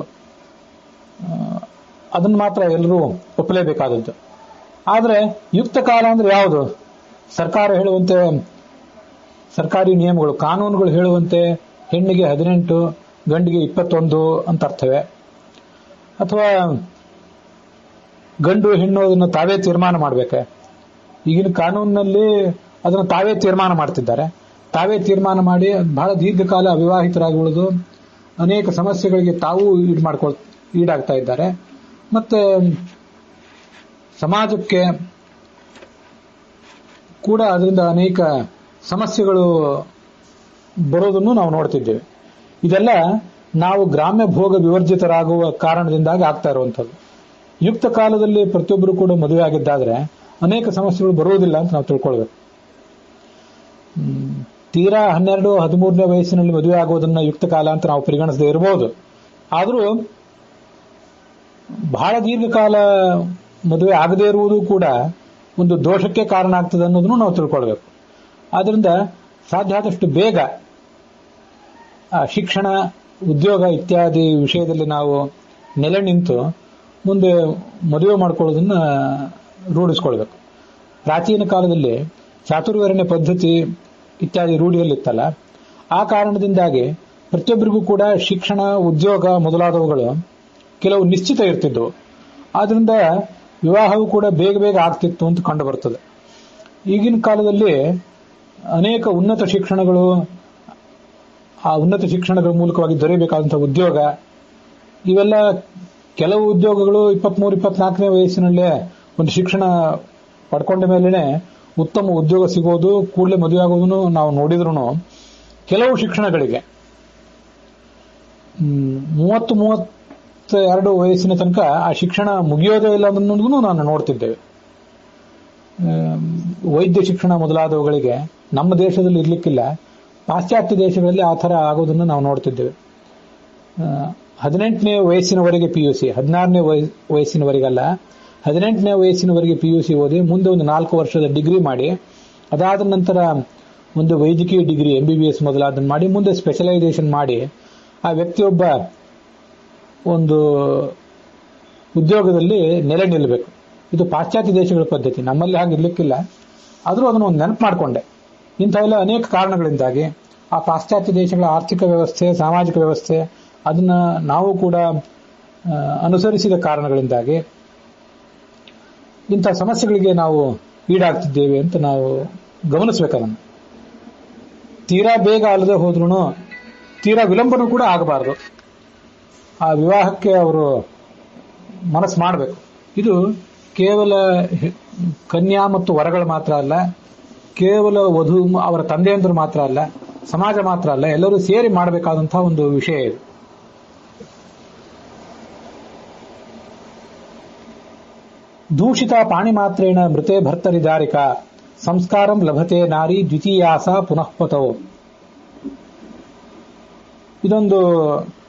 ಅದನ್ನು ಮಾತ್ರ ಎಲ್ಲರೂ ಒಪ್ಪಲೇಬೇಕಾದದ್ದು. ಆದರೆ ಯುಕ್ತ ಕಾಲ ಅಂದ್ರೆ ಯಾವುದು? ಸರ್ಕಾರ ಹೇಳುವಂತೆ, ಸರ್ಕಾರಿ ನಿಯಮಗಳು, ಕಾನೂನುಗಳು ಹೇಳುವಂತೆ ಹೆಣ್ಣಿಗೆ 18, ಗಂಡಿಗೆ 21 ಅಂತ ಅರ್ಥವೇ? ಅಥವಾ ಗಂಡು ಹೆಣ್ಣು ಅದನ್ನು ತಾವೇ ತೀರ್ಮಾನ ಮಾಡಬೇಕೆ? ಈಗಿನ ಕಾನೂನಿನಲ್ಲಿ ಅದನ್ನು ತಾವೇ ತೀರ್ಮಾನ ಮಾಡ್ತಿದ್ದಾರೆ. ತಾವೇ ತೀರ್ಮಾನ ಮಾಡಿ ಬಹಳ ದೀರ್ಘಕಾಲ ಅವಿವಾಹಿತರಾಗಿ ಉಳಿದು ಅನೇಕ ಸಮಸ್ಯೆಗಳಿಗೆ ತಾವೂ ಈಡಾಗ್ತಾ ಇದ್ದಾರೆ. ಮತ್ತೆ ಸಮಾಜಕ್ಕೆ ಕೂಡ ಅದರಿಂದ ಅನೇಕ ಸಮಸ್ಯೆಗಳು ಬರೋದನ್ನು ನಾವು ನೋಡ್ತಿದ್ದೇವೆ. ಇದೆಲ್ಲ ನಾವು ಗ್ರಾಮ್ಯ ಭೋಗ ವಿವರ್ಜಿತರಾಗುವ ಕಾರಣದಿಂದಾಗಿ ಆಗ್ತಾ ಇರುವಂಥದ್ದು. ಯುಕ್ತ ಕಾಲದಲ್ಲಿ ಪ್ರತಿಯೊಬ್ಬರು ಕೂಡ ಮದುವೆ ಆಗಿದ್ದಾದ್ರೆ ಅನೇಕ ಸಮಸ್ಯೆಗಳು ಬರುವುದಿಲ್ಲ ಅಂತ ನಾವು ತಿಳ್ಕೊಳ್ಬೇಕು. ತೀರಾ 12, 13ನೇ ವಯಸ್ಸಿನಲ್ಲಿ ಮದುವೆ ಆಗೋದನ್ನ ಯುಕ್ತ ಕಾಲ ಅಂತ ನಾವು ಪರಿಗಣಿಸದೇ ಇರಬಹುದು. ಆದರೂ ಬಹಳ ದೀರ್ಘಕಾಲ ಮದುವೆ ಆಗದೇ ಇರುವುದು ಕೂಡ ಒಂದು ದೋಷಕ್ಕೆ ಕಾರಣ ಆಗ್ತದೆ ಅನ್ನೋದನ್ನು ನಾವು ತಿಳ್ಕೊಳ್ಬೇಕು. ಆದ್ರಿಂದ ಸಾಧ್ಯ ಆದಷ್ಟು ಬೇಗ ಶಿಕ್ಷಣ, ಉದ್ಯೋಗ ಇತ್ಯಾದಿ ವಿಷಯದಲ್ಲಿ ನಾವು ನೆಲೆ ನಿಂತು ಮುಂದೆ ಮದುವೆ ಮಾಡ್ಕೊಳ್ಳೋದನ್ನ ರೂಢಿಸ್ಕೊಳ್ಬೇಕು. ಪ್ರಾಚೀನ ಕಾಲದಲ್ಲಿ ಚಾತುರ್ವರ್ಣ್ಯ ಪದ್ಧತಿ ಇತ್ಯಾದಿ ರೂಢಿಯಲ್ಲಿತ್ತಲ್ಲ, ಆ ಕಾರಣದಿಂದಾಗಿ ಪ್ರತಿಯೊಬ್ಬರಿಗೂ ಕೂಡ ಶಿಕ್ಷಣ, ಉದ್ಯೋಗ ಮೊದಲಾದವುಗಳು ಕೆಲವು ನಿಶ್ಚಿತ ಇರ್ತಿದ್ವು. ಆದ್ರಿಂದ ವಿವಾಹವೂ ಕೂಡ ಬೇಗ ಬೇಗ ಆಗ್ತಿತ್ತು ಅಂತ ಕಂಡು ಬರ್ತದೆ. ಈಗಿನ ಕಾಲದಲ್ಲಿ ಅನೇಕ ಉನ್ನತ ಶಿಕ್ಷಣಗಳು, ಆ ಉನ್ನತ ಶಿಕ್ಷಣಗಳ ಮೂಲಕವಾಗಿ ದೊರೆಯಬೇಕಾದಂತಹ ಉದ್ಯೋಗ, ಇವೆಲ್ಲ ಕೆಲವು ಉದ್ಯೋಗಗಳು 23-24ನೇ ವಯಸ್ಸಿನಲ್ಲೇ ಒಂದು ಶಿಕ್ಷಣ ಪಡ್ಕೊಂಡ ಮೇಲೇನೆ ಉತ್ತಮ ಉದ್ಯೋಗ ಸಿಗೋದು, ಕೂಡಲೇ ಮದುವೆ ಆಗೋದನ್ನು ನಾವು ನೋಡಿದ್ರು, ಕೆಲವು ಶಿಕ್ಷಣಗಳಿಗೆ 30-32 ವಯಸ್ಸಿನ ತನಕ ಆ ಶಿಕ್ಷಣ ಮುಗಿಯೋದೇ ಇಲ್ಲ ಅನ್ನೋದನ್ನು ನಾನು ನೋಡ್ತಿದ್ದೇವೆ. ವೈದ್ಯ ಶಿಕ್ಷಣ ಮೊದಲಾದವುಗಳಿಗೆ ನಮ್ಮ ದೇಶದಲ್ಲಿ ಇರ್ಲಿಕ್ಕಿಲ್ಲ, ಪಾಶ್ಚಾತ್ಯ ದೇಶಗಳಲ್ಲಿ ಆ ಥರ ಆಗೋದನ್ನು ನಾವು ನೋಡ್ತಿದ್ದೇವೆ. 18ನೇ ವಯಸ್ಸಿನವರೆಗೆ PUC, 16ನೇ ವಯಸ್ಸಿನವರೆಗಲ್ಲ, 18ನೇ ವಯಸ್ಸಿನವರೆಗೆ PUC ಓದಿ ಮುಂದೆ ಒಂದು 4 ವರ್ಷದ ಡಿಗ್ರಿ ಮಾಡಿ, ಅದಾದ ನಂತರ ಒಂದು ವೈದ್ಯಕೀಯ ಡಿಗ್ರಿ MBBS ಮೊದಲಾದನ್ನು ಮಾಡಿ ಮುಂದೆ ಸ್ಪೆಷಲೈಸೇಷನ್ ಮಾಡಿ ಆ ವ್ಯಕ್ತಿಯೊಬ್ಬ ಒಂದು ಉದ್ಯೋಗದಲ್ಲಿ ನೆಲೆ ನಿಲ್ಲಬೇಕು. ಇದು ಪಾಶ್ಚಾತ್ಯ ದೇಶಗಳ ಪದ್ಧತಿ, ನಮ್ಮಲ್ಲಿ ಹಾಗೆ ಇರ್ಲಿಕ್ಕಿಲ್ಲ. ಆದರೂ ಅದನ್ನು ಒಂದು ನೆನಪು ಮಾಡಿಕೊಂಡೆ. ಇಂಥ ಎಲ್ಲ ಅನೇಕ ಕಾರಣಗಳಿಂದಾಗಿ ಆ ಪಾಶ್ಚಾತ್ಯ ದೇಶಗಳ ಆರ್ಥಿಕ ವ್ಯವಸ್ಥೆ, ಸಾಮಾಜಿಕ ವ್ಯವಸ್ಥೆ ಅದನ್ನ ನಾವು ಕೂಡ ಅನುಸರಿಸಿದ ಕಾರಣಗಳಿಂದಾಗಿ ಇಂಥ ಸಮಸ್ಯೆಗಳಿಗೆ ನಾವು ಈಡಾಗ್ತಿದ್ದೇವೆ ಅಂತ ನಾವು ಗಮನಿಸಬೇಕದನ್ನು. ತೀರಾ ಬೇಗ ಅಲ್ಲದೆ ಹೋದ್ರೂ ತೀರಾ ವಿಳಂಬನೂ ಕೂಡ ಆಗಬಾರದು. ಆ ವಿವಾಹಕ್ಕೆ ಅವರು ಮನಸ್ಸು ಮಾಡಬೇಕು. ಇದು ಕೇವಲ ಕನ್ಯಾ ಮತ್ತು ವರಗಳು ಮಾತ್ರ ಅಲ್ಲ, ಕೇವಲ ವಧು ಅವರ ತಂದೆಯಂದರು ಮಾತ್ರ ಅಲ್ಲ, ಸಮಾಜ ಮಾತ್ರ ಅಲ್ಲ, ಎಲ್ಲರೂ ಸೇರಿ ಮಾಡಬೇಕಾದಂತಹ ಒಂದು ವಿಷಯ ಇದು. ದೂಷಿತ ಪಾಣಿಮಾತ್ರೇಣ ಮೃತೆ ಭರ್ತರಿದಾರಿಕ ಸಂಸ್ಕಾರಂ ಲಭತೆ ನಾರಿ ದ್ವಿತೀಯಾಸ ಪುನಃಪತೋ. ಇದೊಂದು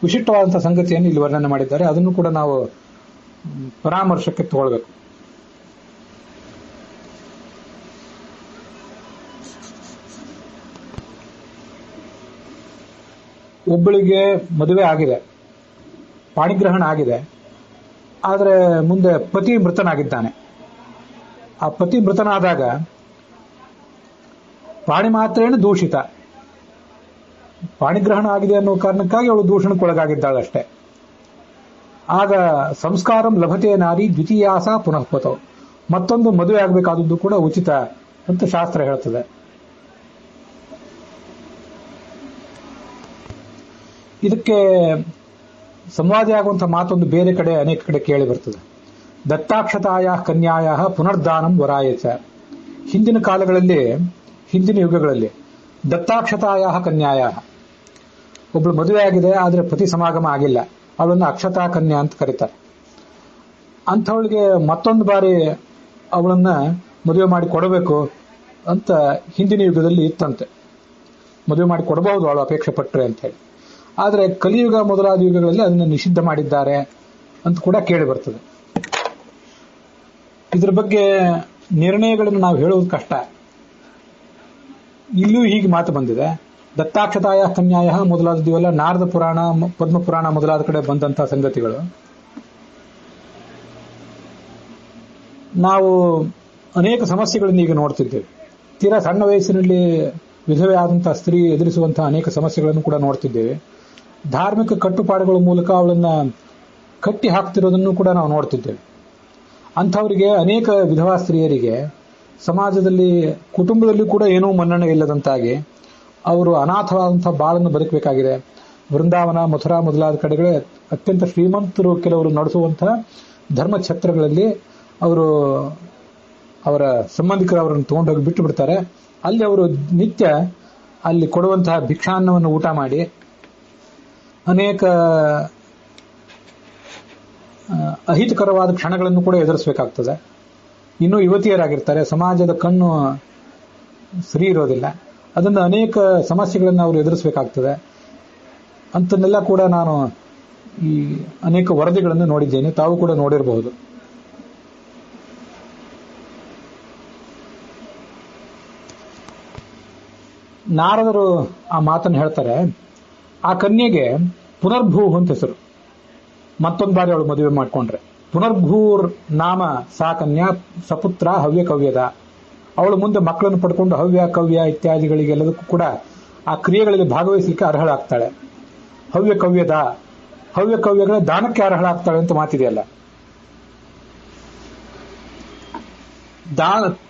ವಿಶಿಷ್ಟವಾದಂತಹ ಸಂಗತಿಯನ್ನು ಇಲ್ಲಿ ವರ್ಣನೆ ಮಾಡಿದ್ದಾರೆ. ಅದನ್ನು ಕೂಡ ನಾವು ಪರಾಮರ್ಶಕ್ಕೆ ತಗೊಳ್ಬೇಕು. ಒಬ್ಬಳಿಗೆ ಮದುವೆ ಆಗಿದೆ, ಪಾಣಿಗ್ರಹಣ ಆಗಿದೆ, ಆದರೆ ಮುಂದೆ ಪತಿ ಮೃತನಾಗಿದ್ದಾನೆ. ಆ ಪತಿ ಮೃತನಾದಾಗ ಪಾಣಿ ಮಾತ್ರೇಣ ದೂಷಿತ, ಪಾಣಿಗ್ರಹಣ ಆಗಿದೆ ಅನ್ನೋ ಕಾರಣಕ್ಕಾಗಿ ಅವಳು ದೂಷಣಕ್ಕೊಳಗಾಗಿದ್ದಾಳಷ್ಟೇ. ಆಗ ಸಂಸ್ಕಾರಂ ಲಭತೆ ನಾರಿ ದ್ವಿತೀಯಾಸ ಪುನಃಪತೋ, ಮತ್ತೊಂದು ಮದುವೆ ಆಗಬೇಕಾದದ್ದು ಕೂಡ ಉಚಿತ ಅಂತ ಶಾಸ್ತ್ರ ಹೇಳ್ತದೆ. ಇದಕ್ಕೆ ಸಂವಾದಿ ಆಗುವಂತಹ ಮಾತೊಂದು ಬೇರೆ ಕಡೆ ಅನೇಕ ಕಡೆ ಕೇಳಿ ಬರ್ತದೆ. ದತ್ತಾಕ್ಷತಾಯ ಕನ್ಯಾಯ ಪುನರ್ದಾನಂ ವರಾಯಚ. ಹಿಂದಿನ ಕಾಲಗಳಲ್ಲಿ, ಹಿಂದಿನ ಯುಗಗಳಲ್ಲಿ ದತ್ತಾಕ್ಷತಾಯ ಕನ್ಯಾಯ, ಒಬ್ಳು ಮದುವೆ ಆಗಿದೆ ಆದರೆ ಪತಿ ಸಮಾಗಮ ಆಗಿಲ್ಲ, ಅವಳನ್ನು ಅಕ್ಷತಾ ಕನ್ಯಾ ಅಂತ ಕರೀತಾರೆ. ಅಂಥವಳಿಗೆ ಮತ್ತೊಂದು ಬಾರಿ ಅವಳನ್ನ ಮದುವೆ ಮಾಡಿ ಕೊಡಬೇಕು ಅಂತ ಹಿಂದಿನ ಯುಗದಲ್ಲಿ ಇತ್ತಂತೆ. ಮದುವೆ ಮಾಡಿ ಕೊಡಬಹುದು ಅವಳು ಅಪೇಕ್ಷೆ ಪಟ್ಟರೆ ಅಂತ ಹೇಳಿ. ಆದರೆ ಕಲಿಯುಗ ಮೊದಲಾದ ಯುಗಗಳಲ್ಲಿ ಅದನ್ನು ನಿಷಿದ್ಧ ಮಾಡಿದ್ದಾರೆ ಅಂತ ಕೂಡ ಕೇಳಿ ಬರ್ತದೆ. ಇದ್ರ ಬಗ್ಗೆ ನಿರ್ಣಯಗಳನ್ನು ನಾವು ಹೇಳುವುದು ಕಷ್ಟ. ಇಲ್ಲೂ ಹೀಗೆ ಮಾತು ಬಂದಿದೆ. ದತ್ತಾಕ್ಷತಾಯ ಕನ್ಯಾಯ ಮೊದಲಾದದಿವೆಲ್ಲ ನಾರದ ಪುರಾಣ, ಪದ್ಮಪುರಾಣ ಮೊದಲಾದ ಕಡೆ ಬಂದಂತಹ ಸಂಗತಿಗಳು. ನಾವು ಅನೇಕ ಸಮಸ್ಯೆಗಳನ್ನು ಈಗ ನೋಡ್ತಿದ್ದೇವೆ. ತೀರಾ ಸಣ್ಣ ವಯಸ್ಸಿನಲ್ಲಿ ವಿಧವೆ ಆದಂತಹ ಸ್ತ್ರೀ ಎದುರಿಸುವಂತಹ ಅನೇಕ ಸಮಸ್ಯೆಗಳನ್ನು ಕೂಡ ನೋಡ್ತಿದ್ದೇವೆ. ಧಾರ್ಮಿಕ ಕಟ್ಟುಪಾಡುಗಳ ಮೂಲಕ ಅವಳನ್ನ ಕಟ್ಟಿ ಹಾಕ್ತಿರೋದನ್ನು ಕೂಡ ನಾವು ನೋಡ್ತಿದ್ದೇವೆ. ಅಂಥವರಿಗೆ, ಅನೇಕ ವಿಧವಾ ಸ್ತ್ರೀಯರಿಗೆ ಸಮಾಜದಲ್ಲಿ, ಕುಟುಂಬದಲ್ಲಿ ಕೂಡ ಏನೂ ಮನ್ನಣೆ ಇಲ್ಲದಂತಾಗಿ ಅವರು ಅನಾಥವಾದಂತಹ ಬಾಳನ್ನು ಬದುಕಬೇಕಾಗಿದೆ. ವೃಂದಾವನ, ಮಥುರಾ ಮೊದಲಾದ ಕಡೆಗಳೇ ಅತ್ಯಂತ ಶ್ರೀಮಂತರು ಕೆಲವರು ನಡೆಸುವಂತಹ ಧರ್ಮಛತ್ರಗಳಲ್ಲಿ ಅವರು ಅವರ ಸಂಬಂಧಿಕರು ಅವರನ್ನು ತಗೊಂಡೋಗಿ ಬಿಟ್ಟು ಬಿಡ್ತಾರೆ. ಅಲ್ಲಿ ಅವರು ನಿತ್ಯ ಅಲ್ಲಿ ಕೊಡುವಂತಹ ಭಿಕ್ಷಾನ್ನವನ್ನು ಊಟ ಮಾಡಿ ಅನೇಕ ಅಹಿತಕರವಾದ ಕ್ಷಣಗಳನ್ನು ಕೂಡ ಎದುರಿಸಬೇಕಾಗ್ತದೆ. ಇನ್ನೂ ಯುವತಿಯರಾಗಿರ್ತಾರೆ, ಸಮಾಜದ ಕಣ್ಣು ಸರಿ ಇರೋದಿಲ್ಲ, ಅದನ್ನು ಅನೇಕ ಸಮಸ್ಯೆಗಳನ್ನು ಅವರು ಎದುರಿಸಬೇಕಾಗ್ತದೆ. ಅಂತನ್ನೆಲ್ಲ ಕೂಡ ನಾನು ಈ ಅನೇಕ ವರದಿಗಳನ್ನು ನೋಡಿದ್ದೇನೆ, ತಾವು ಕೂಡ ನೋಡಿರಬಹುದು. ನಾರದರು ಆ ಮಾತನ್ನು ಹೇಳ್ತಾರೆ. ಆ ಕನ್ಯೆಗೆ ಪುನರ್ಭೂ ಅಂತ ಹೆಸರು. ಮತ್ತೊಂದು ಬಾರಿ ಅವಳು ಮದುವೆ ಮಾಡಿಕೊಂಡ್ರೆ ಪುನರ್ಭೂರ್ ನಾಮ ಸಾ ಕನ್ಯಾ ಸಪುತ್ರ ಹವ್ಯ ಕವ್ಯದ. ಅವಳು ಮುಂದೆ ಮಕ್ಕಳನ್ನು ಪಡ್ಕೊಂಡು ಹವ್ಯ ಕವ್ಯ ಇತ್ಯಾದಿಗಳಿಗೆಲ್ಲದಕ್ಕೂ ಕೂಡ ಆ ಕ್ರಿಯೆಗಳಲ್ಲಿ ಭಾಗವಹಿಸಲಿಕ್ಕೆ ಅರ್ಹಳಾಗ್ತಾಳೆ. ಹವ್ಯ ಕವ್ಯದ, ಹವ್ಯ ಕವ್ಯಗಳ ದಾನಕ್ಕೆ ಅರ್ಹಳಾಗ್ತಾಳೆ ಅಂತ ಮಾತಿದೆಯಲ್ಲ.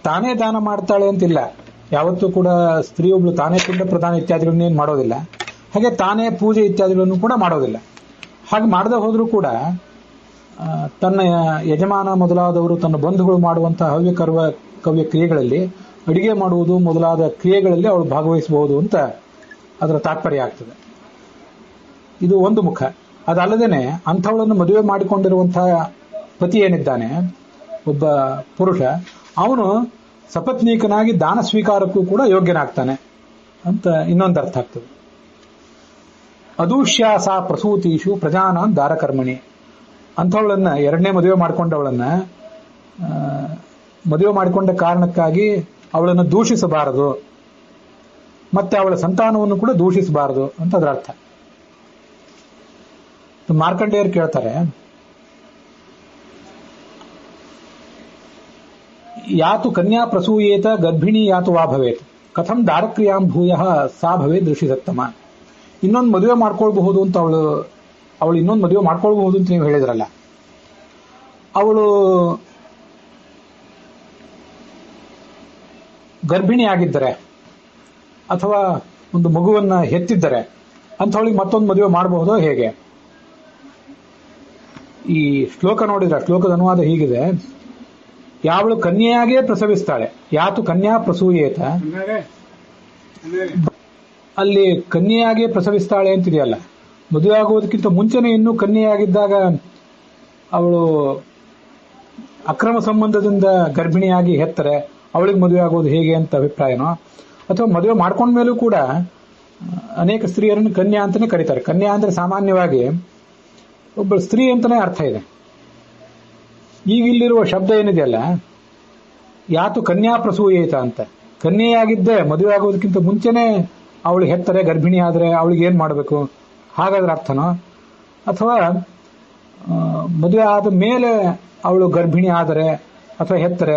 ತಾನೇ ದಾನ ಮಾಡ್ತಾಳೆ ಅಂತಿಲ್ಲ. ಯಾವತ್ತೂ ಕೂಡ ಸ್ತ್ರೀಯೊಬ್ಳು ತಾನೇ ಪಿಂಡ ಪ್ರದಾನ ಇತ್ಯಾದಿಗಳನ್ನೇನು ಮಾಡೋದಿಲ್ಲ. ಹಾಗೆ ತಾನೇ ಪೂಜೆ ಇತ್ಯಾದಿಗಳನ್ನು ಕೂಡ ಮಾಡೋದಿಲ್ಲ. ಹಾಗೆ ಮಾಡದೆ ಹೋದ್ರೂ ಕೂಡ ತನ್ನ ಯಜಮಾನ ಮೊದಲಾದವರು ತನ್ನ ಬಂಧುಗಳು ಮಾಡುವಂತಹ ಕವ್ಯ ಕ್ರಿಯೆಗಳಲ್ಲಿ ಅಡಿಗೆ ಮಾಡುವುದು ಮೊದಲಾದ ಕ್ರಿಯೆಗಳಲ್ಲಿ ಅವಳು ಭಾಗವಹಿಸಬಹುದು ಅಂತ ಅದರ ತಾತ್ಪರ್ಯ ಆಗ್ತದೆ. ಇದು ಒಂದು ಮುಖ. ಅದಲ್ಲದೇನೆ ಅಂಥವಳನ್ನು ಮದುವೆ ಮಾಡಿಕೊಂಡಿರುವಂತಹ ಪತಿ ಏನಿದ್ದಾನೆ, ಒಬ್ಬ ಪುರುಷ, ಅವನು ಸಪತ್ನೀಕನಾಗಿ ದಾನ ಸ್ವೀಕಾರಕ್ಕೂ ಕೂಡ ಯೋಗ್ಯನಾಗ್ತಾನೆ ಅಂತ ಇನ್ನೊಂದು ಅರ್ಥ ಆಗ್ತದೆ. ಅದೂಷ್ಯಾಸ ಪ್ರಸೂತೀಶು ಪ್ರಜಾನಾಂ ದಾರಕರ್ಮಣಿ. ಅಂಥವಳನ್ನ, ಎರಡನೇ ಮದುವೆ ಮಾಡಿಕೊಂಡವಳನ್ನ ಮದುವೆ ಮಾಡಿಕೊಂಡ ಕಾರಣಕ್ಕಾಗಿ ಅವಳನ್ನು ದೂಷಿಸಬಾರದು, ಮತ್ತೆ ಅವಳ ಸಂತಾನವನ್ನು ಕೂಡ ದೂಷಿಸಬಾರದು ಅಂತ ಅದರ ಅರ್ಥ. ಮಾರ್ಕಂಡೇಯರು ಕೇಳ್ತಾರೆ, ಯಾತು ಕನ್ಯಾ ಪ್ರಸೂಯೇತ ಗರ್ಭಿಣಿ ಯಾತು ವಾ ಭವೇತ್ ಕಥಂ ದಾರಕ್ರಿಯಾಂ ಭೂಯ ಸಾ ಭವೇ ದೃಷಿಸತ್ತಮ. ಇನ್ನೊಂದು ಮದುವೆ ಮಾಡ್ಕೊಳ್ಬಹುದು ಅಂತ ಅವಳು ಇನ್ನೊಂದು ಮದುವೆ ಮಾಡ್ಕೊಳ್ಬಹುದು ಅಂತ ನೀವು ಹೇಳಿದ್ರಲ್ಲ, ಅವಳು ಗರ್ಭಿಣಿ ಆಗಿದ್ದರೆ ಅಥವಾ ಒಂದು ಮಗುವನ್ನ ಹೆತ್ತಿದ್ದರೆ ಅಂಥವಳಿಗೆ ಮತ್ತೊಂದು ಮದುವೆ ಮಾಡಬಹುದೋ ಹೇಗೆ? ಈ ಶ್ಲೋಕ ನೋಡಿದ್ರೆ ಶ್ಲೋಕದ ಅನುವಾದ ಹೀಗಿದೆ, ಯಾವಳು ಕನ್ಯೆಯಾಗೇ ಪ್ರಸವಿಸ್ತಾಳೆ, ಯಾತು ಕನ್ಯಾ ಪ್ರಸೂಯೇತ, ಅಲ್ಲಿ ಕನ್ಯೆಯಾಗೇ ಪ್ರಸವಿಸ್ತಾಳೆ ಅಂತಿದೆಯಲ್ಲ, ಮದುವೆ ಆಗುವುದಕ್ಕಿಂತ ಮುಂಚೆನೆ ಇನ್ನೂ ಕನ್ಯೆಯಾಗಿದ್ದಾಗ ಅವಳು ಅಕ್ರಮ ಸಂಬಂಧದಿಂದ ಗರ್ಭಿಣಿಯಾಗಿ ಹೆತ್ತರೆ ಅವಳಿಗೆ ಮದುವೆ ಆಗೋದು ಹೇಗೆ ಅಂತ ಅಭಿಪ್ರಾಯನೋ, ಅಥವಾ ಮದುವೆ ಮಾಡ್ಕೊಂಡ್ಮೇಲೂ ಕೂಡ ಅನೇಕ ಸ್ತ್ರೀಯರನ್ನು ಕನ್ಯಾ ಅಂತಾನೆ ಕರೀತಾರೆ. ಕನ್ಯಾ ಅಂದ್ರೆ ಸಾಮಾನ್ಯವಾಗಿ ಒಬ್ಬ ಸ್ತ್ರೀ ಅಂತಾನೆ ಅರ್ಥ ಇದೆ. ಈಗ ಇಲ್ಲಿರುವ ಶಬ್ದ ಏನಿದೆಯಲ್ಲ, ಯಾತು ಕನ್ಯಾ ಪ್ರಸೂಯೇತ ಅಂತ, ಕನ್ಯೆಯಾಗಿದ್ದೆ ಮದುವೆ ಆಗೋದಕ್ಕಿಂತ ಮುಂಚೆನೆ ಅವಳು ಹೆತ್ತರೆ ಗರ್ಭಿಣಿ ಆದ್ರೆ ಅವಳಿಗೆ ಏನ್ ಮಾಡಬೇಕು, ಹಾಗಾದ್ರೆ ಅರ್ಥನೋ, ಅಥವಾ ಮದುವೆ ಆದ ಮೇಲೆ ಅವಳು ಗರ್ಭಿಣಿ ಆದರೆ ಅಥವಾ ಹೆತ್ತರೆ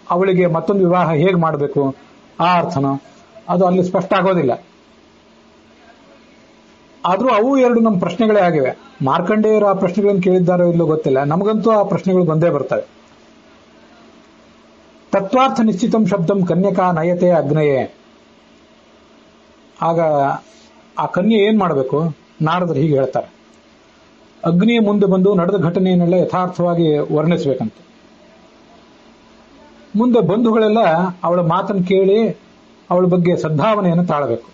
ಅವಳಿಗೆ ಮತ್ತೊಂದು ವಿವಾಹ ಹೇಗೆ ಮಾಡಬೇಕು, ಆ ಅರ್ಥನೋ, ಅದು ಅಲ್ಲಿ ಸ್ಪಷ್ಟ ಆಗೋದಿಲ್ಲ. ಆದ್ರೂ ಅವು ಎರಡು ನಮ್ಮ ಪ್ರಶ್ನೆಗಳೇ ಆಗಿವೆ. ಮಾರ್ಕಂಡೇಯರು ಆ ಪ್ರಶ್ನೆಗಳನ್ನು ಕೇಳಿದ್ದಾರೋ ಇಲ್ಲೋ ಗೊತ್ತಿಲ್ಲ, ನಮಗಂತೂ ಆ ಪ್ರಶ್ನೆಗಳು ಬಂದೇ ಬರ್ತವೆ. ತತ್ವಾರ್ಥ ನಿಶ್ಚಿತಂ ಶಬ್ದಂ ಕನ್ಯಕಾ ನಯತೆ ಅಗ್ನಯೇ. ಆಗ ಆ ಕನ್ಯೆ ಏನ್ ಮಾಡಬೇಕು? ನಾರದರು ಹೀಗೆ ಹೇಳ್ತಾರೆ, ಅಗ್ನಿಯ ಮುಂದೆ ಬಂದು ನಡೆದ ಘಟನೆಯನ್ನೆಲ್ಲ ಯಥಾರ್ಥವಾಗಿ ವರ್ಣಿಸಬೇಕಂತ. ಮುಂದೆ ಬಂಧುಗಳೆಲ್ಲ ಅವಳ ಮಾತನ್ನು ಕೇಳಿ ಅವಳ ಬಗ್ಗೆ ಸದ್ಭಾವನೆಯನ್ನು ತಾಳಬೇಕು.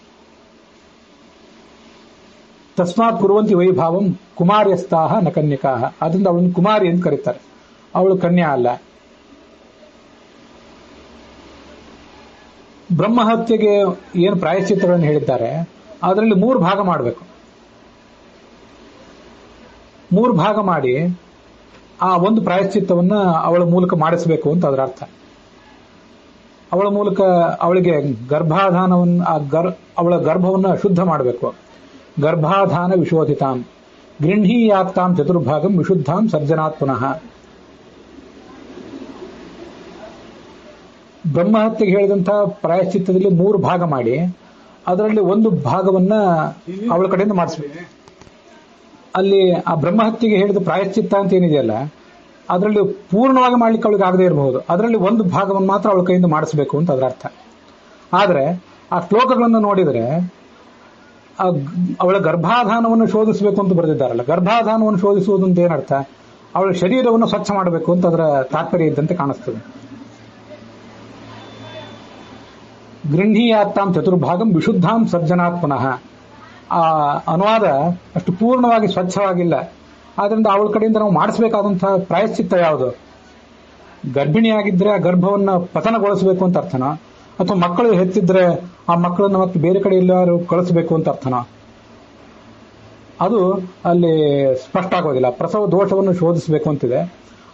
ತಸ್ಮಾತ್ ಕುರುವಂತಿ ವೈಭಾವಂ ಕುಮಾರ್ಯಸ್ತಾಹ ನ ಕನ್ಯಕಾಹ. ಅದರಿಂದ ಅವಳನ್ನು ಕುಮಾರಿ ಅಂತ ಕರೀತಾರೆ, ಅವಳು ಕನ್ಯಾ ಅಲ್ಲ. ಬ್ರಹ್ಮಹತ್ಯೆಗೆ ಏನು ಪ್ರಾಯಶ್ಚಿತ್ತಗಳನ್ನು ಹೇಳಿದ್ದಾರೆ ಅದರಲ್ಲಿ 3 ಭಾಗ ಮಾಡಬೇಕು. 3 ಭಾಗ ಮಾಡಿ ಆ ಒಂದು ಪ್ರಾಯಶ್ಚಿತ್ತವನ್ನ ಅವಳ ಮೂಲಕ ಮಾಡಿಸಬೇಕು ಅಂತ ಅದರ ಅರ್ಥ. ಅವಳ ಮೂಲಕ ಅವಳಿಗೆ ಗರ್ಭಾಧಾನವನ್ನು ಅವಳ ಗರ್ಭವನ್ನು ಶುದ್ಧ ಮಾಡಬೇಕು. ಗರ್ಭಾಧಾನ ವಿಶೋಧಿತಾಂ ಗೃಹೀಯಾಕ್ತಾಂ ಚತುರ್ಭಾಗಂ ವಿಶುದ್ಧಾಂ ಸರ್ಜನಾತ್ ಪುನಃ. ಬ್ರಹ್ಮಹತ್ಯೆಗೆ ಹೇಳಿದಂತಹ ಪ್ರಾಯಶ್ಚಿತ್ತದಲ್ಲಿ 3 ಭಾಗ ಮಾಡಿ ಅದರಲ್ಲಿ ಒಂದು ಭಾಗವನ್ನ ಅವಳ ಕಡೆಯಿಂದ ಮಾಡಿಸ್ಬೇಕು. ಅಲ್ಲಿ ಆ ಬ್ರಹ್ಮಹತ್ಯೆಗೆ ಹೇಳಿದ ಪ್ರಾಯಶ್ಚಿತ್ತ ಅಂತ ಏನಿದೆಯಲ್ಲ ಅದರಲ್ಲಿ ಪೂರ್ಣವಾಗಿ ಮಾಡ್ಲಿಕ್ಕೆ ಅವಳಿಗೆ ಆಗದೆ ಇರಬಹುದು, ಅದರಲ್ಲಿ ಒಂದು ಭಾಗವನ್ನು ಮಾತ್ರ ಅವಳ ಕೈಯಿಂದ ಮಾಡಿಸಬೇಕು ಅಂತ ಅದರ ಅರ್ಥ. ಆದರೆ ಆ ಶ್ಲೋಕಗಳನ್ನು ನೋಡಿದರೆ ಅವಳ ಗರ್ಭಾಧಾನವನ್ನು ಶೋಧಿಸಬೇಕು ಅಂತ ಬರೆದಿದ್ದಾರಲ್ಲ, ಗರ್ಭಾಧಾನವನ್ನು ಶೋಧಿಸುವುದು ಅಂತ ಏನರ್ಥ? ಅವಳ ಶರೀರವನ್ನು ಸ್ವಚ್ಛ ಮಾಡಬೇಕು ಅಂತ ಅದರ ತಾತ್ಪರ್ಯ ಇದ್ದಂತೆ ಕಾಣಿಸ್ತದೆ. ಗೃಹೀಯಾತ್ತಾಂ ಚತುರ್ಭಾಗಂ ವಿಶುದ್ಧಾಂ ಸರ್ಜನಾತ್ ಪುನಃ. ಆ ಅನುವಾದ ಅಷ್ಟು ಪೂರ್ಣವಾಗಿ ಸ್ವಚ್ಛವಾಗಿಲ್ಲ. ಆದ್ರಿಂದ ಅವಳ ಕಡೆಯಿಂದ ನಾವು ಮಾಡಿಸಬೇಕಾದಂತಹ ಪ್ರಾಯಶ್ಚಿತ್ತ ಯಾವುದು? ಗರ್ಭಿಣಿಯಾಗಿದ್ರೆ ಆ ಗರ್ಭವನ್ನು ಪತನಗೊಳಿಸಬೇಕು ಅಂತ ಅರ್ಥನೋ, ಅಥವಾ ಮಕ್ಕಳು ಹೆತ್ತಿದ್ರೆ ಆ ಮಕ್ಕಳನ್ನು ಮತ್ತೆ ಬೇರೆ ಕಡೆ ಎಲ್ಲಾರು ಕಳಿಸಬೇಕು ಅಂತ ಅರ್ಥನೋ? ಅದು ಅಲ್ಲಿ ಸ್ಪಷ್ಟ ಆಗೋದಿಲ್ಲ. ಪ್ರಸವ ದೋಷವನ್ನು ಶೋಧಿಸಬೇಕು ಅಂತಿದೆ,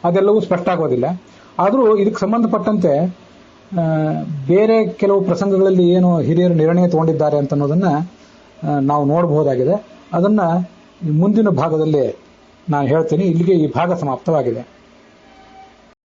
ಅದೆಲ್ಲವೂ ಸ್ಪಷ್ಟ ಆಗೋದಿಲ್ಲ. ಆದರೂ ಇದಕ್ಕೆ ಸಂಬಂಧಪಟ್ಟಂತೆ ಬೇರೆ ಕೆಲವು ಪ್ರಸಂಗಗಳಲ್ಲಿ ಏನು ಹಿರಿಯರು ನಿರ್ಣಯ ತಗೊಂಡಿದ್ದಾರೆ ಅಂತ ಅನ್ನೋದನ್ನ ನಾವು ನೋಡಬಹುದಾಗಿದೆ. ಅದನ್ನ ಮುಂದಿನ ಭಾಗದಲ್ಲಿ ನಾನು ಹೇಳ್ತೀನಿ. ಇಲ್ಲಿಗೆ ಈ ಭಾಗ ಸಮಾಪ್ತವಾಗಿದೆ.